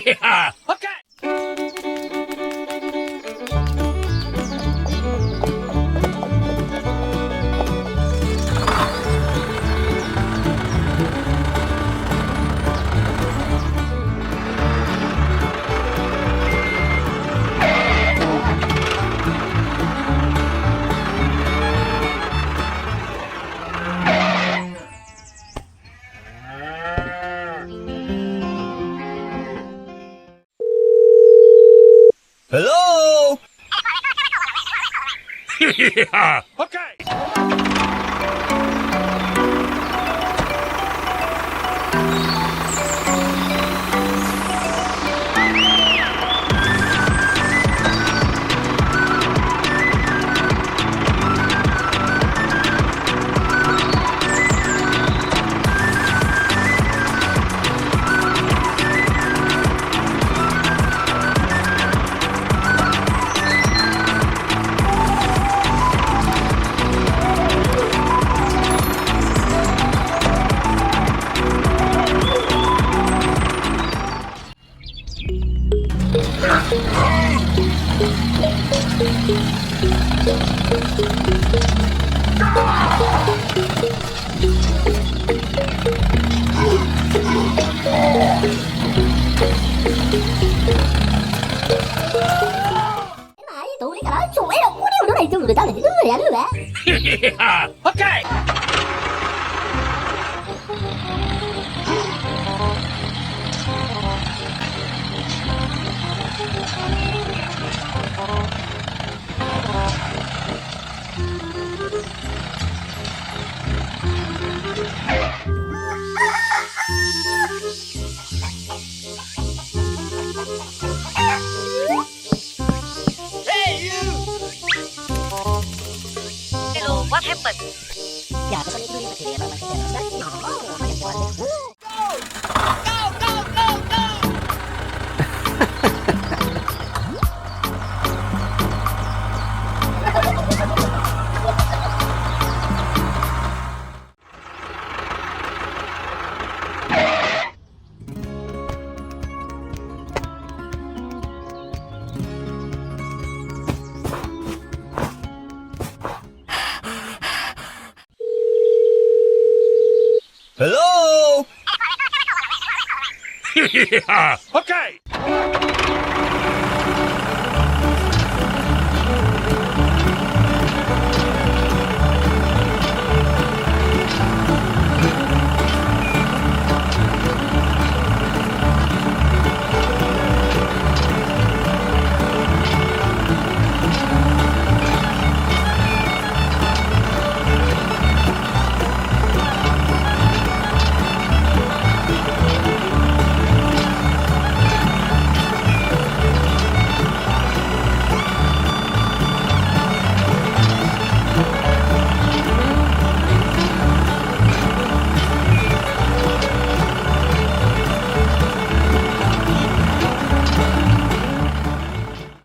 Yeah. Okay. Hello? Yeah. Okay. Tụi cái đó chuỗi đâu có điều nữa này chưa được tao là cái đứa này nữa Yeah. Okay. Hello, what happened? Dạ tao có những đứa thì mà cái này nó nhỏ mà liên quan đến Hello? Yeah. Okay.